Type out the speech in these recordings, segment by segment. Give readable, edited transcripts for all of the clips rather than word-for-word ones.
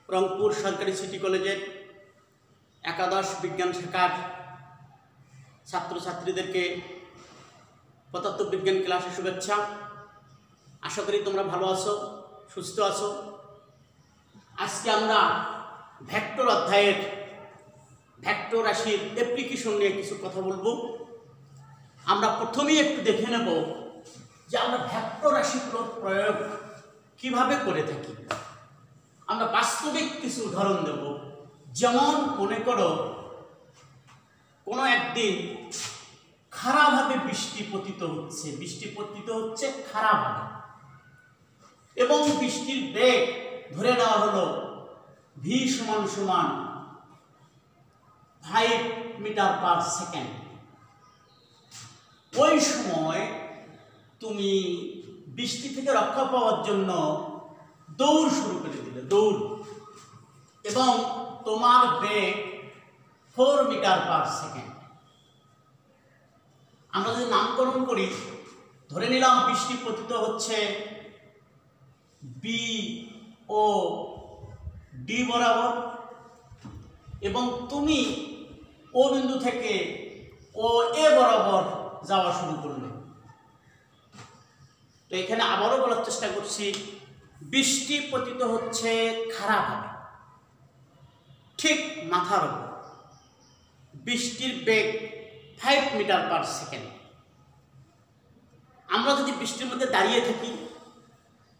রংপুর সরকারি সিটি কলেজের একাদশ বিজ্ঞান শাখার ছাত্রছাত্রীদেরকে পদার্থবিজ্ঞান ক্লাসে শুভেচ্ছা। আশা করি তোমরা ভালো আছো, সুস্থ আছো। আজকে আমরা ভেক্টর অধ্যায়ের ভেক্টর রাশির অ্যাপ্লিকেশন নিয়ে কিছু কথা বলবো। আমরা প্রথমেই একটু দেখে নেব যে আমরা ভেক্টর রাশিগুলোর প্রয়োগ কিভাবে করে থাকি। আমরা বাস্তবিক কিছু উদাহরণ দেব। যেমন মনে করো কোনো একদিন খারাপভাবে বৃষ্টি পতিত হচ্ছে খারাপভাবে, এবং বৃষ্টির বেগ ধরে নেওয়া হলো v = 5 মিটার/সেকেন্ড। ওই সময় তুমি বৃষ্টি থেকে রক্ষা পাওয়ার জন্য দৌড় শুরু করে দিলে, এবং তোমার বেগ 4 মিটার/সেকেন্ড। আমরা যদি নামকরণ করি, ধরে নিলাম বৃষ্টি পতিত হচ্ছে B ও D বরাবর, এবং তুমি ও বিন্দু থেকে ও এ বরাবর যাওয়া শুরু করলে। তো এখানে আবারও বলার চেষ্টা করছি, বৃষ্টি পতিত হচ্ছে খারাপভাবে, ঠিক মাথার উপর। বৃষ্টির বেগ 5 মিটার/সেকেন্ড। আমরা যদি বৃষ্টির মধ্যে দাঁড়িয়ে থাকি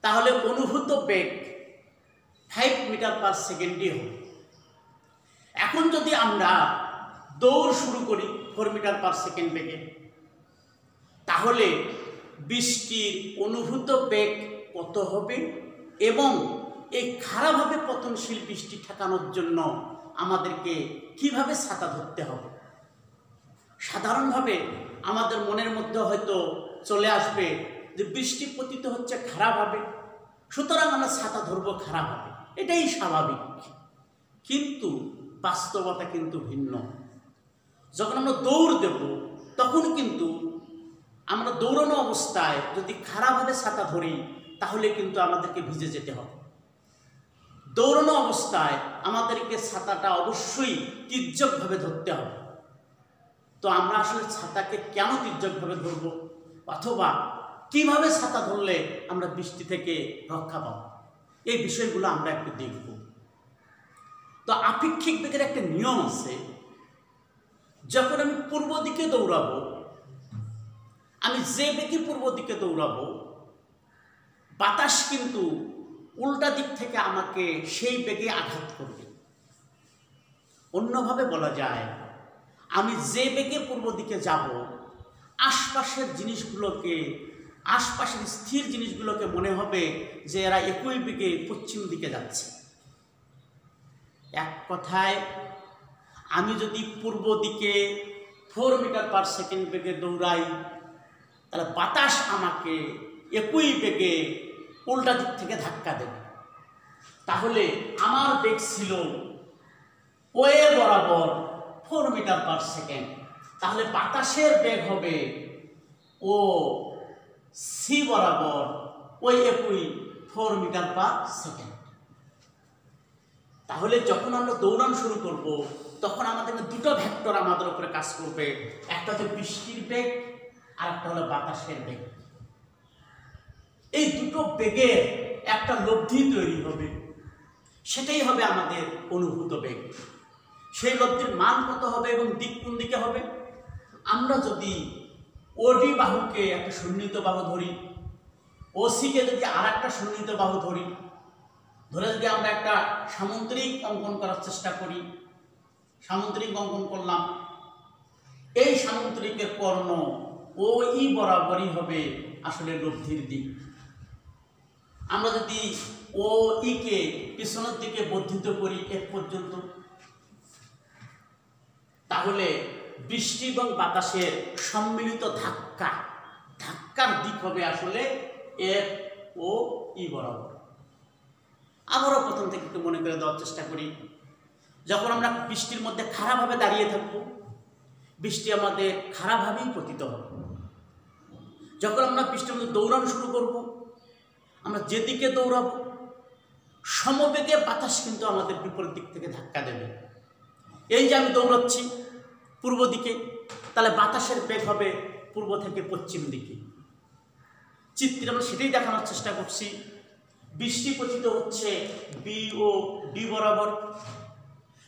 তাহলে অনুভূত বেগ 5 মিটার/সেকেন্ডই হবে। এখন যদি আমরা দৌড় শুরু করি 4 মিটার/সেকেন্ড বেগে, তাহলে বৃষ্টির অনুভূত বেগ কত হবে, এবং এই খারাপভাবে পতনশীল বৃষ্টি ঠেকানোর জন্য আমাদেরকে কিভাবে ছাতা ধরতে হবে। সাধারণভাবে আমাদের মনের মধ্যে হয়তো চলে আসবে যে বৃষ্টি পতিত হচ্ছে খারাপভাবে, সুতরাং আমরা ছাতা ধরবো খারাপভাবে, এটাই স্বাভাবিক। কিন্তু বাস্তবতা কিন্তু ভিন্ন। যখন আমরা দৌড় দেব তখন কিন্তু আমরা দৌড়ানো অবস্থায় যদি খারাপভাবে ছাতা ধরি তাহলে কিন্তু আমাদেরকে ভিজে যেতে হবে। দৌড়ানো অবস্থায় আমাদেরকে ছাতাটা অবশ্যই তির্যকভাবে ধরতে হবে। তো আমরা আসলে ছাতাকে কেন তির্যকভাবে ধরব, অথবা কিভাবে ছাতা ধরলে আমরা বৃষ্টি থেকে রক্ষা পাব, এই বিষয়গুলো আমরা একটু দেখব। তো আপেক্ষিক বেগের একটা নিয়ম আছে। যখন আমি পূর্ব দিকে দৌড়াবো, আমি যে বেগে পূর্ব দিকে দৌড়াবো, বাতাস কিন্তু উল্টা দিক থেকে আমাকে সেই বেগে আঘাত করবে। অন্যভাবে বলা যায়, আমি যে বেগে পূর্ব দিকে যাব, আশপাশের স্থির জিনিসগুলোকে মনে হবে যে এরা একই বেগে পশ্চিম দিকে যাচ্ছে। এক কথায়, আমি যদি পূর্ব দিকে 4 মিটার/সেকেন্ড বেগে দৌড়াই, তাহলে বাতাস আমাকে একই বেগে উল্টা দিক থেকে ধাক্কা দেবে। তাহলে আমার বেগ ছিল ও এ বরাবর 4 মিটার/সেকেন্ড, তাহলে বাতাসের বেগ হবে ও সি বরাবর ওই একই 4 মিটার/সেকেন্ড। তাহলে যখন আমরা দৌড়ানো শুরু করব, তখন আমাদের দুটো ভেক্টর আমাদের উপরে কাজ করবে। একটা হচ্ছে বৃষ্টির বেগ, আর একটা হলো বাতাসের বেগ। এই দুটো বেগের একটা লব্ধি তৈরি হবে, সেটাই হবে আমাদের অনুভূত বেগ। সেই লব্ধির মান কত হবে এবং দিক কোন দিকে হবে? আমরা যদি ওডি বাহুকে একটা সন্নিহিত বাহু ধরি, ওসিকে যদি আর একটা সন্নিহিত বাহু ধরে যদি আমরা একটা সামুদ্রিক অঙ্কন করার চেষ্টা করি, সামুদ্রিক অঙ্কন করলাম, এই সামুদ্রিকের কর্ণ ও ই বরাবরই হবে আসলে লব্ধির দিক। আমরা যদি ও ই কে পিছনের দিকে বর্ধিত করি F পর্যন্ত, তাহলে বৃষ্টি এবং বাতাসের সম্মিলিত ধাক্কার দিক হবে আসলে F ও ই বরাবর। আবারও প্রথম থেকে একটু মনে করে দেওয়ার চেষ্টা করি। যখন আমরা বৃষ্টির মধ্যে খারাপভাবে দাঁড়িয়ে থাকব, বৃষ্টি আমাদের খারাপভাবেই পতিত হবে। যখন আমরা বৃষ্টির মধ্যে দৌড়ানো শুরু করব, আমরা যেদিকে দৌড়াবো সমবেগে বাতাস কিন্তু আমাদের বিপরীত দিক থেকে ধাক্কা দেবে। এই যে আমি দৌড়াচ্ছি পূর্ব দিকে, তাহলে বাতাসের বেগ হবে পূর্ব থেকে পশ্চিম দিকে। চিত্রে আমরা সেটাই দেখানোর চেষ্টা করছি। বৃষ্টি পতিত হচ্ছে বি ও ডি বরাবর,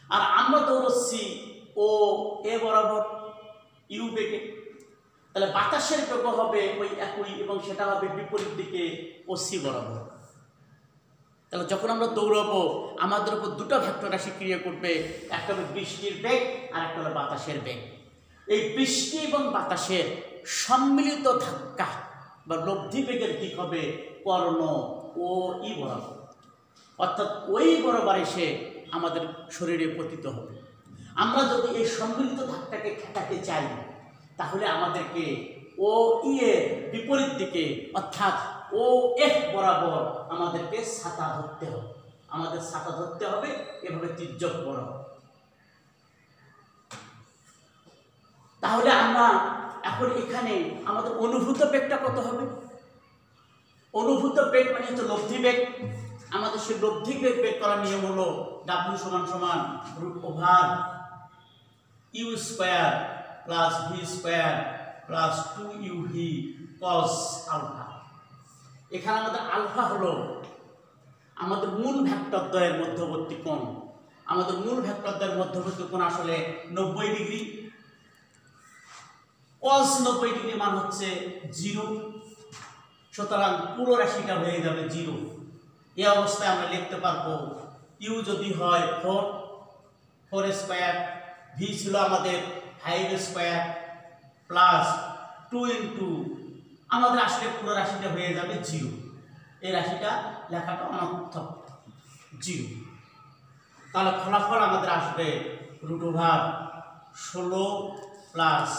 আর আমরা দৌড়চ্ছি ও এ বরাবর ইউ বেগে। তাহলে বাতাসের বেগ হবে ওই একই, এবং সেটা হবে বিপরীত দিকে ও সি বরাবর। তাহলে যখন আমরা দৌড়াবো আমাদের উপর দুটো ভেক্টর রাশি ক্রিয়া করবে, একটা হবে বৃষ্টির বেগ আর একটা হলো বাতাসের বেগ। এই বৃষ্টি এবং বাতাসের সম্মিলিত ধাক্কা বা লব্ধি বেগের দিক হবে কর্ণ ও ই বরাবর, অর্থাৎ ওই বরাবর এসে আমাদের শরীরে পতিত হবে। আমরা যদি এই সম্মিলিত ধাক্কাকে ঠেকাতে চাই, তাহলে আমাদেরকে ও ই এর বিপরীত দিকে অর্থাৎ ও এফ বরাবর আমাদেরকে ছাতা ধরতে হবে। আমাদের ছাতা ধরতে হবে এভাবে তির্যক বরাবর। তাহলে আমরা এখন এখানে আমাদের অনুভূত বেগটা কত হবে? অনুভূত বেগ মানে হচ্ছে লব্ধি বেগ। আমাদের সেই লব্ধি বেগ বেগ করার নিয়ম হলো W সমান root over u square plus v square plus 2uv cos alpha. এখানে আমাদের আলফা হলো আমাদের মূল ভেক্টর দ্বয়ের মধ্যবর্তী কোণ। আমাদের মূল ভেক্টর দ্বয়ের মধ্যবর্তী কোণ আসলে 90 ডিগ্রি। cos 90 ডিগ্রি মান হচ্ছে 0, সুতরাং পুরো রাশিটা হয়ে যাবে 0। এই অবস্থায় আমরা লিখতে পারবো ইউ যদি হয় 4 স্কোয়ার, ভি ছিল আমাদের 5 স্কোয়ার প্লাস 2 ইন্টু আমাদের আসলে পুরো রাশিটা হয়ে যাবে 0। এই রাশিটা লেখাটা অনর্থক 0। তাহলে ফলাফল আমাদের আসবে রুট ওভার 16 প্লাস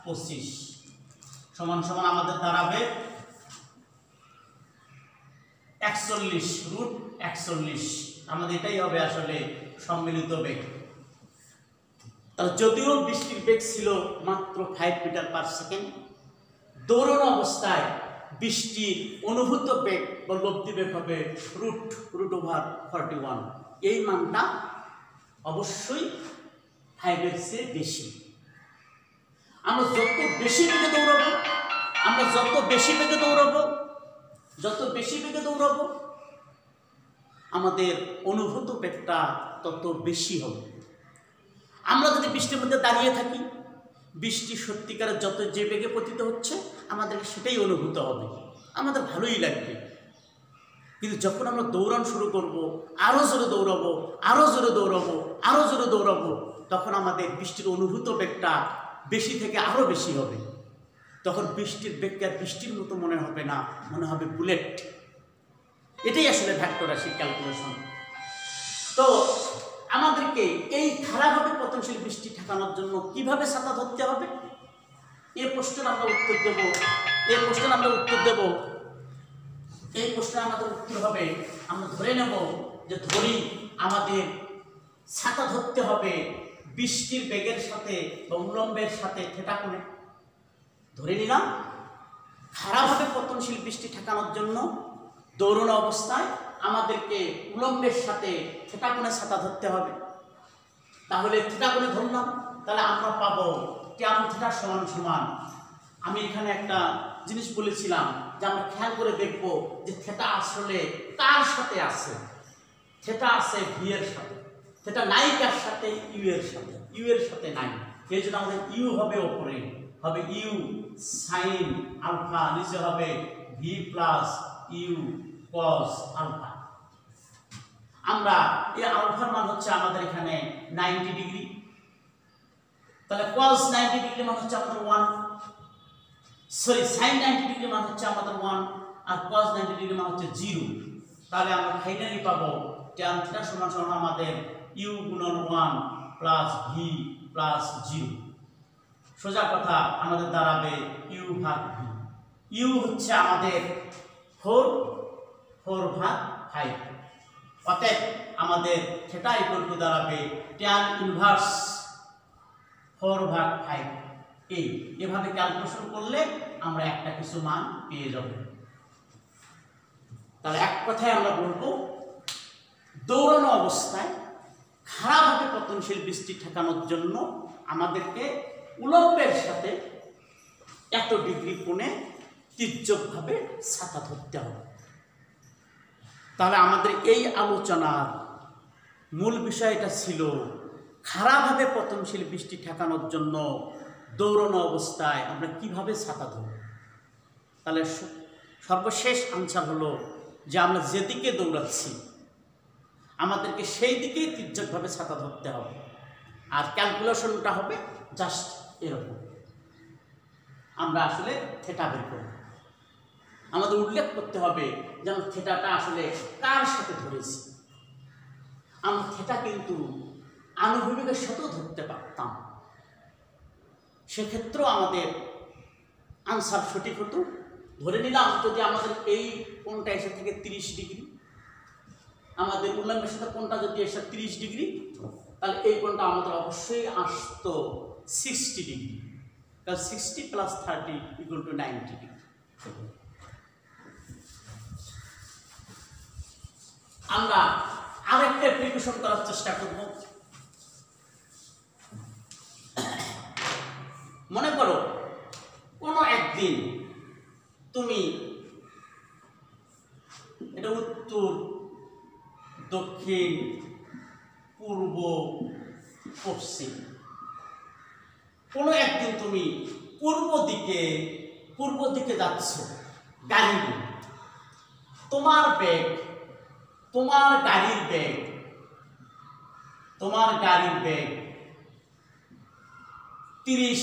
25 সমান সমান আমাদের দাঁড়াবে 41 রুট 41। আমাদের এটাই হবে আসলে সম্মিলিত বেগ। তাহলে যদিও বৃষ্টির বেগ ছিল মাত্র 5 মিটার পার সেকেন্ড, দৌড়ানো অবস্থায় বৃষ্টির অনুভূত বেগ বা লব্ধি বেগ হবে রুট ওভার 41। এই মানটা অবশ্যই 5-এর চেয়ে বেশি। আমরা যত বেশি বেগে দৌড়াবো আমাদের অনুভূত বেগটা তত বেশি হবে। আমরা যদি বৃষ্টির মধ্যে দাঁড়িয়ে থাকি, বৃষ্টি সত্যিকারের যত যে বেগে পতিত হচ্ছে আমাদেরকে সেটাই অনুভূত হবে, আমাদের ভালোই লাগবে। কিন্তু যখন আমরা দৌড়ান শুরু করব, আরও জোরে দৌড়াবো, তখন আমাদের বৃষ্টির অনুভূত বেগটা বেশি থেকে আরও বেশি হবে। তখন বৃষ্টির বেগকে আর বৃষ্টির মতো মনে হবে না, মনে হবে বুলেট। এটাই আসলে ভেক্টর রাশির ক্যালকুলেশন। তো আমাদেরকে এই ধারাভাবে পতনশীল বৃষ্টি ঠেকানোর জন্য কিভাবে ছাতা ধরতে হবে, এই প্রশ্নের আমরা উত্তর দেব। এই প্রশ্নের আমাদের উত্তর হবে, আমরা ধরে নেব যে আমাদের ছাতা ধরতে হবে বৃষ্টির বেগের সাথে বা উলম্বের সাথে থিটা কোণে। ধরে নিলাম খারাপভাবে পতনশীল বৃষ্টি ঠেকানোর জন্য দৌড়ানো অবস্থায় আমাদেরকে উলম্বের সাথে থিটা কোণে ছাতা ধরতে হবে। তাহলে থিটা কোণে ধরলাম, তাহলে আমরা পাবো tan থিটা সমান আমি এখানে একটা জিনিস বলেছিলাম যে আমরা খেয়াল করে দেখব যে থিটা আসলে কার সাথে আছে। থিটা আছে ভি এর সাথে, থিটা নাই কার সাথে? ইউ এর সাথে নাই। এই জন্য আমাদের ইউ হবে ওপরে, হবে ইউ সাইন আলফা, নিচে হবে v plus u cos alpha. আমরা এই আলফার মান হচ্ছে আমাদের এখানে 90 ডিগ্রি, তাহলে cos 90 ডিগ্রি মান হচ্ছে আমাদের 1, sin 90 ডিগ্রি মান হচ্ছে আমাদের 1, আর cos 90 ডিগ্রি মান হচ্ছে 0। তাহলে আমরা ফাইনালি পাবো tan থিটা সমান আমাদের u গুণন 1 প্লাস v প্লাস 0। সোজা কথা আমাদের দাঁড়াবে u ভাগ v। u হচ্ছে আমাদের 4 ভাগ 5। অতএব আমাদের থিটা ইকুয়াল টু দাঁড়াবে tan ইনভার্স 4 ভাগ 5। এভাবে ক্যালকুলেশন করলে আমরা একটা কিছু মান পেয়ে যাব। তাহলে এক কথায় আমরা বলবো দৌড়ানো অবস্থায় খাড়াভাবে পতনশীল বৃষ্টি ঠেকানোর জন্য আমাদেরকে উলম্বের সাথে এত ডিগ্রি কোণে তির্যকভাবে ছাতা ধরতে হবে। তাহলে আমাদের এই আলোচনার মূল বিষয়টা ছিল খাড়াভাবে পতনশীল বৃষ্টি ঠেকানোর জন্য দৌড়ানো অবস্থায় আমরা কিভাবে ছাতা ধরব। তাহলে সর্বশেষ আনসার হলো যে আমরা যেদিকে দৌড়াচ্ছি আমাদেরকে সেই দিকেই তির্যকভাবে ছাতা ধরতে হবে। আর ক্যালকুলেশনটা হবে জাস্ট এরকম। আমরা আসলে থেটা বের করব, আমাদের উল্লেখ করতে হবে যেন থেটাটা আসলে কার সাথে ধরেছি। আমরা থেটা কিন্তু আনুভূমিকের সাথেও ধরতে পারতাম, সেক্ষেত্রেও আমাদের আনসার সঠিক হতো। ধরে নিলাম যদি আমাদের এই কোণটা এসে থেকে 30 ডিগ্রি, আমাদের উল্লম্বের সাথে কোণটা যদি এসে 30 ডিগ্রি, তাহলে এই কোণটা আমাদের অবশ্যই আসতো 60 ডিগ্রি, কারণ 60 + 30 = 90 ডিগ্রি। আমরা আরেকটা প্রিকশন করার চেষ্টা করব। মনে করো কোনো একদিন তুমি, এটা উত্তর, দক্ষিণ, পূর্ব, পশ্চিম, কোনো একদিন তুমি পূর্ব দিকে যাচ্ছ গাড়ি নিয়ে। তোমার গাড়ির বেগ 30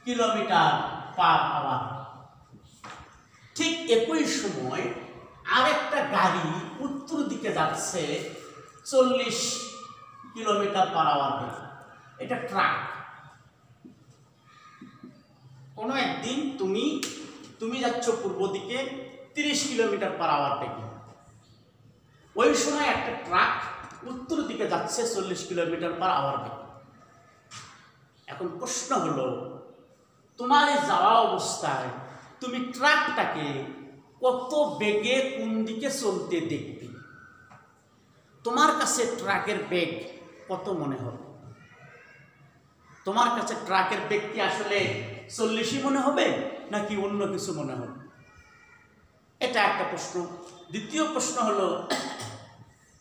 কিলোমিটার/আওয়ার। ঠিক একই সময় আরেকটা গাড়ি উত্তর দিকে যাচ্ছে 40 কিলোমিটার/আওয়ার বেগে। এটা ট্রাক। কোনো একদিন তুমি যাচ্ছ পূর্ব দিকে 30 কিলোমিটার/আওয়ার বেগে, ওই সময় একটা ট্রাক উত্তর দিকে যাচ্ছে 40 কিলোমিটার/আওয়ার বেগে। এখন প্রশ্ন হলো, তোমার এই যাওয়া অবস্থায় তুমি ট্রাকটাকে কত বেগে কোন দিকে চলতে দেখবে? তোমার কাছে ট্রাকের বেগ কত মনে হবে? তোমার কাছে ট্রাকের বেগ কি আসলে 40ই মনে হবে নাকি অন্য কিছু মনে হবে? এটা একটা প্রশ্ন। দ্বিতীয় প্রশ্ন হলো,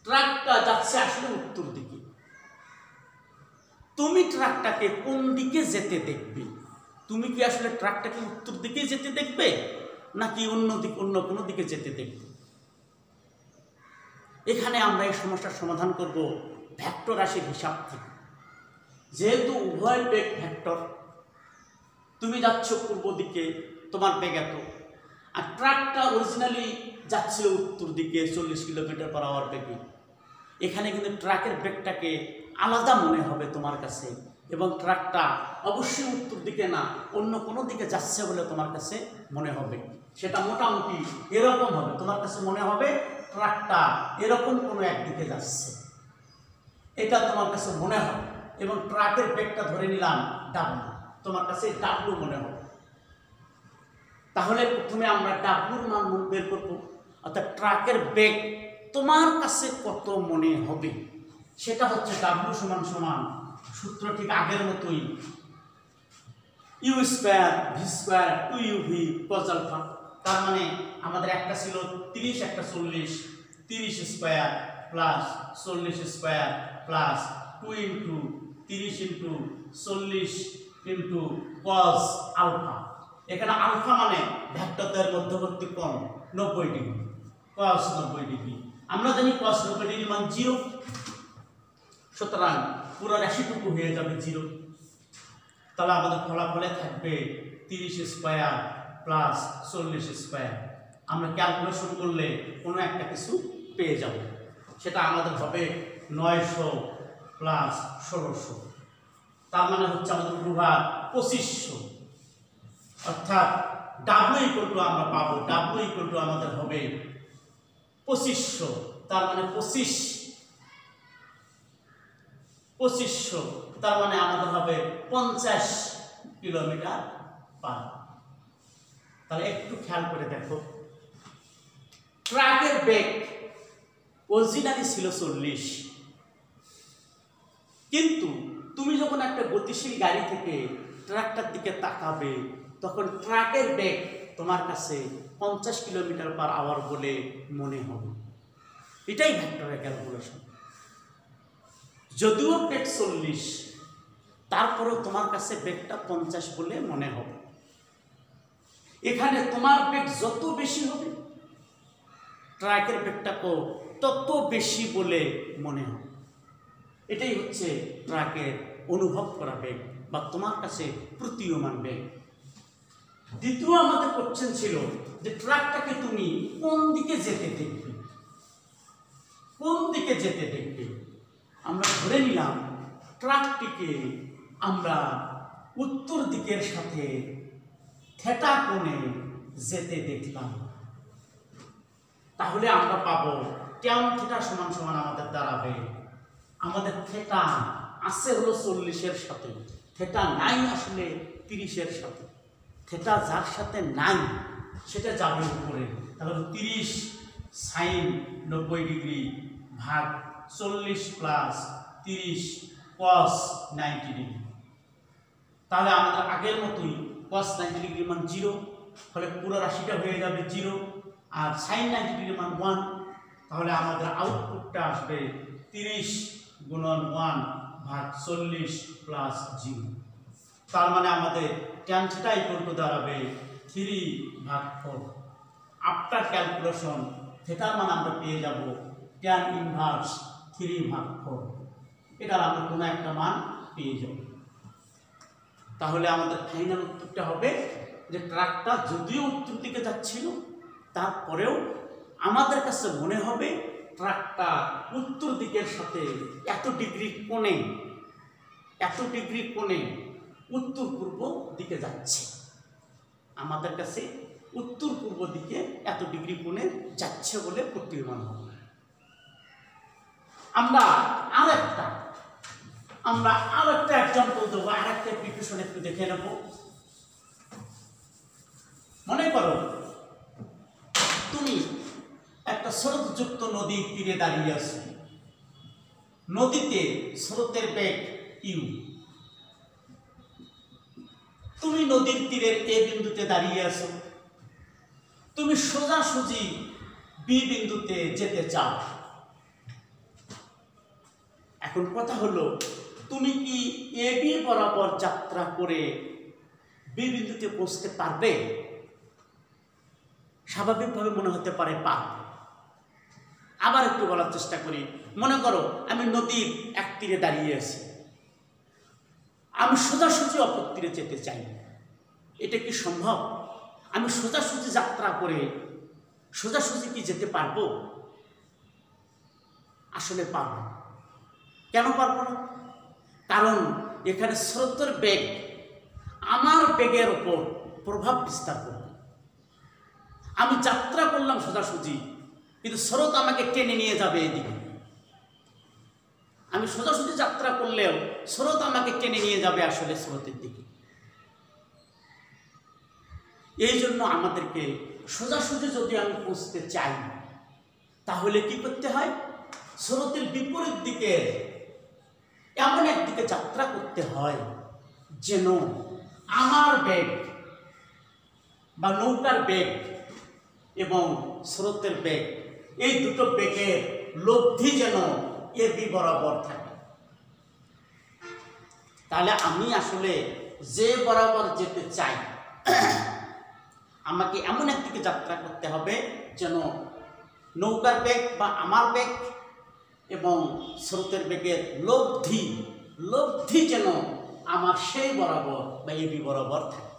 ট্রাকটা যাচ্ছে আসলে উত্তর দিকে, তুমি ট্রাকটাকে কোন দিকে যেতে দেখবে? তুমি কি আসলে ট্রাকটাকে উত্তর দিকে যেতে দেখবে নাকি অন্য কোনো দিকে যেতে দেখবে? এখানে আমরা এই সমস্যার সমাধান করব ভেক্টর রাশির হিসাব থেকে। যেহেতু উভয় বেগ ভেক্টর, তুমি যাচ্ছ পূর্ব দিকে, তোমার বেগ এত, আর ট্রাকটা অরিজিনালি যাচ্ছিল উত্তর দিকে 40 কিলোমিটার/আওয়ার বেগে। এখানে কিন্তু ট্রাকের বেগটাকে আলাদা মনে হবে তোমার কাছে, এবং ট্রাকটা অবশ্যই উত্তর দিকে না অন্য কোনো দিকে যাচ্ছে বলে তোমার কাছে মনে হবে। সেটা মোটামুটি এরকম হবে, তোমার কাছে মনে হবে ট্রাকটা এরকম কোনো একদিকে যাচ্ছে, এটা তোমার কাছে মনে হবে। এবং ট্রাকের বেগটা ধরে নিলাম W, তোমার কাছে W মনে হবে। তাহলে প্রথমে আমরা W-র মান বের করব, অর্থাৎ ট্রাকের বেগ তোমার কাছে কত মনে হবে সেটা হচ্ছে W = সূত্র ঠিক আগের মতোই, u² v² 2uv cos α। তার মানে আমাদের একটা ছিল 30, একটা 40, 30² প্লাস 40² প্লাস 2 × 30 × 40 × cos α। এখানে আলফা মানে ভেক্টরদের মধ্যবর্তী কোণ 90 ডিগ্রি, cos 90 ডিগ্রি। আমরা জানি cos 90 ডিগ্রি মান 0, সুতরাং পুরো রাশিটুকু হয়ে যাবে 0। তাহলে আমাদের ফলাফলে থাকবে 30² প্লাস 40²। আমরা ক্যালকুলেশন করলে কোনো একটা কিছু পেয়ে যাব, সেটা আমাদের হবে 900 প্লাস 1600। তার মানে হচ্ছে আমাদের প্রভাব 2500, অর্থাৎ W আমরা পাবো, W আমাদের হবে 2500। তার মানে 2500, তার মানে আমাদের হবে 50 কিলোমিটার/আওয়ার। তাহলে একটু খেয়াল করে দেখো, ট্রাকের বেগ অরিজিনালি ছিল 40, কিন্তু তুমি যখন একটা গতিশীল গাড়ি থেকে ট্রাকটার দিকে তাকাবে তখন ট্রাকের বেগ তোমার কাছে 50 কিলোমিটার/আওয়ার বলে মনে হবে। এটাই ভেক্টরের ক্যালকুলেশন। যদিও বেগ 40, তারপরেও তোমার কাছে বেগটা 50 বলে মনে হবে। এখানে তোমার বেগ যত বেশি হবে ট্রাকের বেগটাকেও তত বেশি বলে মনে হবে। এটাই হচ্ছে ট্রাকের অনুভব করা বেগ বা তোমার কাছে প্রতীয়মান বেগ। দ্বিতীয় আমাদের কোশ্চেন ছিল যে ট্রাকটাকে তুমি কোন দিকে যেতে দেখবে, কোন দিকে যেতে দেখবে। আমরা ধরে নিলাম ট্রাকটিকে আমরা উত্তর দিকের সাথে থিটা কোণে যেতে দেখলাম। তাহলে আমরা পাবো tan থিটা সমান সমান আমাদের দাঁড়াবে, আমাদের থিটা আছে হলো 40-এর সাথে, থিটা নাই আসলে 30-এর সাথে। থিটা যার সাথে নাই সেটা যাবে উপরে, তাহলে 30 sin 90 ডিগ্রি ভাগ 40 প্লাস 30 cos 90 ডিগ্রি। তাহলে আমাদের আগের মতোই cos 90 ডিগ্রি মান 0, ফলে পুরো রাশিটা হয়ে যাবে 0, আর sin 90 ডিগ্রি মান 1। তাহলে আমাদের আউটপুটটা আসবে 30 গুণন 1 ভাগ 40 প্লাস 0। তার মানে আমাদের tan থিটা ইকুয়াল টু দাঁড়াবে 3/4। আফটার ক্যালকুলেশন থিটার মান আমরা পেয়ে যাব tan ইনভার্স 3/4। এটা আমরা কোনো একটা মান পেয়ে যাব। তাহলে আমাদের ফাইনাল উত্তরটা হবে যে ট্রাকটা যদিও উত্তর দিকে যাচ্ছিল তারপরেও আমাদের কাছে মনে হবে ট্রাকটা উত্তর দিকের সাথে এত ডিগ্রি কোণে উত্তর পূর্ব দিকে যাচ্ছে। আমাদের কাছে উত্তর পূর্ব দিকে এত ডিগ্রি কোণে যাচ্ছে বলে প্রতীয়মান হবে। আমরা আরেকটা এক্সাম্পল দেবো, আরেকটা অ্যাপ্লিকেশন একটু দেখে নেব। মনে করো তুমি একটা স্রোতযুক্ত নদীর তীরে দাঁড়িয়ে আছো, নদীতে স্রোতের বেগ u। তুমি নদীর তীরের এ বিন্দুতে দাঁড়িয়ে আছো, তুমি সোজাসুজি বি বিন্দুতে যেতে চাও। এখন কথা হলো তুমি কি এ বি বরাবর যাত্রা করে বি বিন্দুতে পৌঁছতে পারবে? স্বাভাবিকভাবে মনে হতে পারে পারবে। আবার একটু বলার চেষ্টা করি। মনে করো আমি নদীর এক তীরে দাঁড়িয়ে আছি, আমি সোজাসুজি অপর তীরে যেতে চাই। এটা কি সম্ভব? আমি সোজাসুজি যাত্রা করে সোজাসুজি কি যেতে পারবো? আসলে পারবো। কেন পারবো না? কারণ এখানে স্রোতের বেগ আমার বেগের ওপর প্রভাব বিস্তার করবে। আমি যাত্রা করলাম সোজাসুজি, কিন্তু স্রোত আমাকে টেনে নিয়ে যাবে এদিকে। আমি সোজাসুজি যাত্রা করলেও স্রোত আমাকে টেনে নিয়ে যাবে আসলে স্রোতের দিকে। এই জন্য আমাদেরকে সোজাসুজি যদি আমি পৌঁছতে চাই তাহলে কি করতে হয়? স্রোতের বিপরীত দিকে এমন একদিকে যাত্রা করতে হয় যেন আমার বেগ বা নৌকার বেগ এবং স্রোতের বেগ, এই দুটো বেগের লব্ধি যেন এ বি বরাবর থাকে। তাহলে আমি আসলে যে বরাবর যেতে চাই আমাকে এমন একদিকে যাত্রা করতে হবে যেন নৌকার বেগ বা আমার বেগ এবং স্রোতের বেগের লব্ধি যেন আমার সেই বরাবর বা এ বি বরাবর থাকে।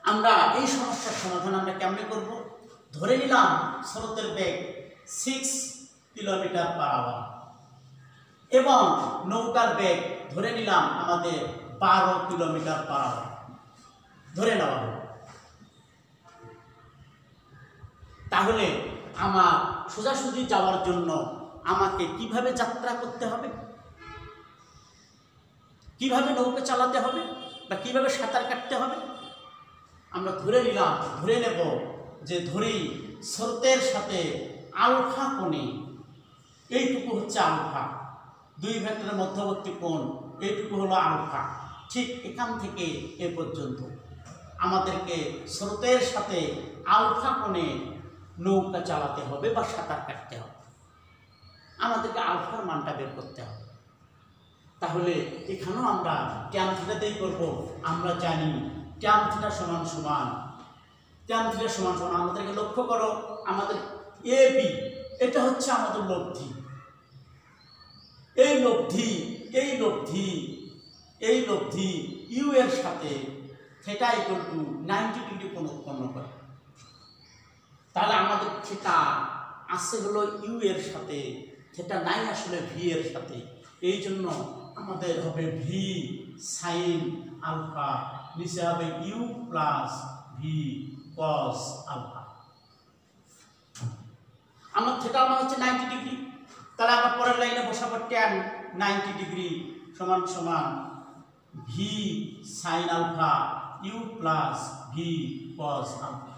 আমরা এই সমস্যার সমাধান আমরা কেমনে করব? ধরে নিলাম স্রোতের বেগ 6 কিলোমিটার/আওয়ার এবং নৌকার বেগ ধরে নিলাম আমাদের 12 কিলোমিটার/আওয়ার ধরে নেওয়া হবে। তাহলে আমার সোজাসুজি যাওয়ার জন্য আমাকে কিভাবে যাত্রা করতে হবে, কিভাবে নৌকা চালাতে হবে বা কিভাবে সাঁতার কাটতে হবে? আমরা ধরে নেব যে স্রোতের সাথে আলফা কোণে, এইটুকু হচ্ছে আলফা, দুই ভেক্টরের মধ্যবর্তী কোণ এইটুকু হলো আলফা। ঠিক এখান থেকে এ পর্যন্ত আমাদেরকে স্রোতের সাথে আলফা কোণে নৌকা চালাতে হবে বা সাঁতার কাটতে হবে। আমাদেরকে আলফার মানটা বের করতে হবে। তাহলে এখানেও আমরা ট্যান থিটাতেই করবো। আমরা জানি ট্যান থিটা সমান সমান, ট্যান থিটা সমান সমান, আমাদেরকে লক্ষ্য করো আমাদের এ বি এটা হচ্ছে আমাদের লব্ধি, এই লব্ধি এই লব্ধি এই লব্ধি ইউ এর সাথে থিটা ইকুয়াল টু 90 ডিগ্রি কোণ উৎপন্ন করে। তাহলে আমাদের থিটা আসছে হলো ইউ এর সাথে, থিটা নাই আসলে ভি এর সাথে, এই জন্য আমাদের হবে ভি সাইন আলফা, নিচে হবে u plus v cos alpha. আমার থিটার মান হচ্ছে 90 ডিগ্রি, তাহলে আমরা পরের লাইনে বসাবো ট্যান 90 ডিগ্রি সমান সমান v sine alpha u plus v cos alpha.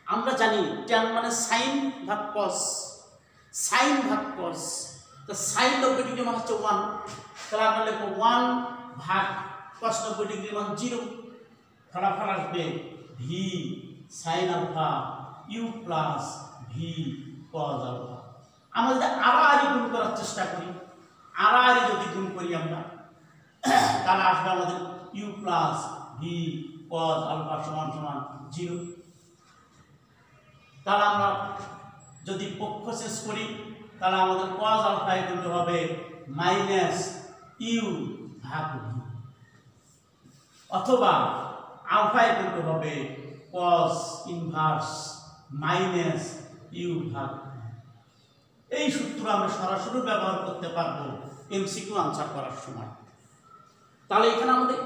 আমরা জানি ট্যান মানে সাইন ভাগ কস, সাইন ভাগ কস, তো সাইন 90 ডিগ্রি মানে হচ্ছে 1, তাহলে আমরা লিখবো 1 ভাগ কস 90 ডিগ্রি মান 0, ফলাফল আসবে v sine alpha u plus v cos alpha. আমরা যদি আড়াআড়ি গুণ করার চেষ্টা করি, আড়াআড়ি যদি গুণ করি আমরা, তাহলে আসবে আমাদের u plus v cos alpha সমান সমান 0। তাহলে আমরা যদি পক্ষ শেষ করি তাহলে আমাদের কস আলফা কিন্তু হবে মাইনাস ইউ ভাগ ভি, অথবা আলফা কিন্তু হবে কস ইনভার্স মাইনাস ইউ ভাগ। এই সূত্র আমরা সরাসরি ব্যবহার করতে পারবো এমসিকিউ আনসার করার সময়। তাহলে এখানে আমাদের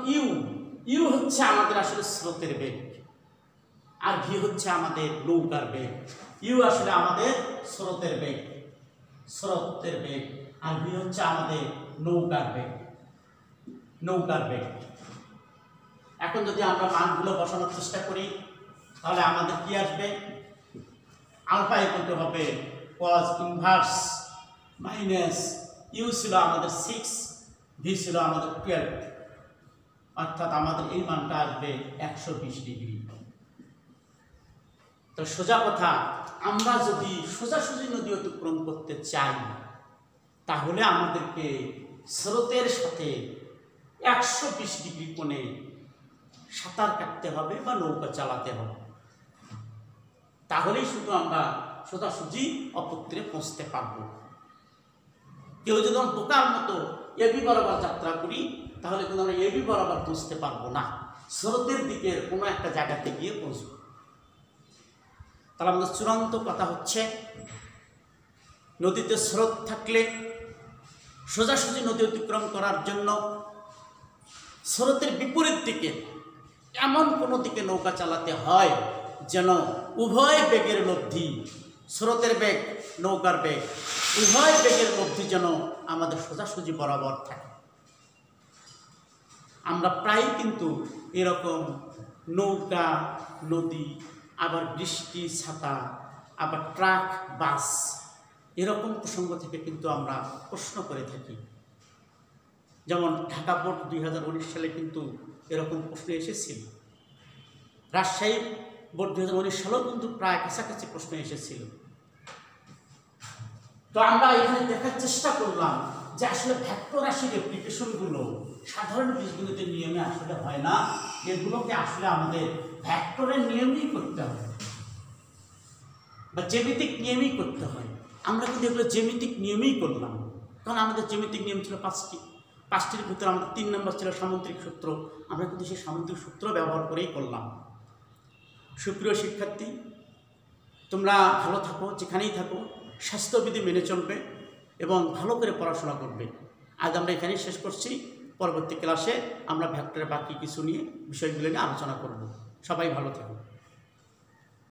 ইউ হচ্ছে আমাদের আসলে স্রোতের বেগ, আর ভি হচ্ছে আমাদের নৌকার বেগ। ইউ আসলে আমাদের স্রোতের বেগ, স্রোতের বেগ, আর ভি হচ্ছে আমাদের নৌকার বেগ, নৌকার বেগ। এখন যদি আমরা মানগুলো বসানোর চেষ্টা করি তাহলে আমাদের কি আসবে, আলফা ইকুয়াল টু হবে cos ইনভার্স মাইনাস ইউ ছিল আমাদের 6, ভি ছিল আমাদের 12, অর্থাৎ আমাদের এই মানটা আসবে 120 ডিগ্রি। তো সোজা কথা, আমরা যদি সোজাসুজি নদী অতিক্রম করতে চাই তাহলে আমাদেরকে স্রোতের সাথে 120 ডিগ্রি কোণে সাঁতার কাটতে হবে বা নৌকা চালাতে হবে, তাহলেই শুধু আমরা সোজাসুজি অপত্রে পৌঁছতে পারবো। কেউ যদি আমরা বোকার মতো এবি বরাবর যাত্রা করি তাহলে কিন্তু আমরা এবি বরাবর পৌঁছতে পারবো না, স্রোতের দিকের কোনো একটা জায়গাতে গিয়ে পৌঁছব। তাহলে আমাদের চূড়ান্ত কথা হচ্ছে, নদীতে স্রোত থাকলে সোজাসুজি নদী অতিক্রম করার জন্য স্রোতের বিপরীত দিকে এমন কোনো দিকে নৌকা চালাতে হয় যেন উভয় বেগের লব্ধি, স্রোতের বেগ নৌকার বেগ, উভয় বেগের লব্ধি যেন আমাদের সোজাসুজি বরাবর থাকে। আমরা প্রায় কিন্তু এরকম নৌকা, নদী, আবার বৃষ্টি ছাতা, আবার ট্রাক, বাস, এরকম প্রসঙ্গ থেকে কিন্তু আমরা প্রশ্ন করে থাকি। যেমন ঢাকা বোর্ড 2019 সালে কিন্তু এরকম প্রশ্ন এসেছিল, রাজশাহী বোর্ড 2019 সালেও কিন্তু প্রায় কাছাকাছি প্রশ্ন এসেছিল। তো আমরা এখানে দেখার চেষ্টা করলাম যে আসলে ভেক্টর রাশির অ্যাপ্লিকেশনগুলো সাধারণ বীজগণিতের নিয়মে আসলে হয় না, এগুলোকে আসলে আমাদের ভেক্টরের নিয়মেই করতে হয় বা জ্যামিতিক নিয়মেই করতে হয়। আমরা কিন্তু এগুলো জ্যামিতিক নিয়মেই করলাম, কারণ আমাদের জ্যামিতিক নিয়ম ছিল 5টির ভিতরে আমাদের 3 নম্বর ছিল সামুদ্রিক সূত্র, আমরা কিন্তু সেই সামুদ্রিক সূত্র ব্যবহার করেই করলাম। সুপ্রিয় শিক্ষার্থী, তোমরা ভালো থাকো, যেখানেই থাকো স্বাস্থ্যবিধি মেনে চলবে এবং ভালো করে পড়াশোনা করবে। আজ আমরা এখানেই শেষ করছি, পরবর্তী ক্লাসে আমরা ভেক্টরের বাকি কিছু নিয়ে বিষয়গুলো নিয়ে আলোচনা করব। সবাই ভালো থাকো।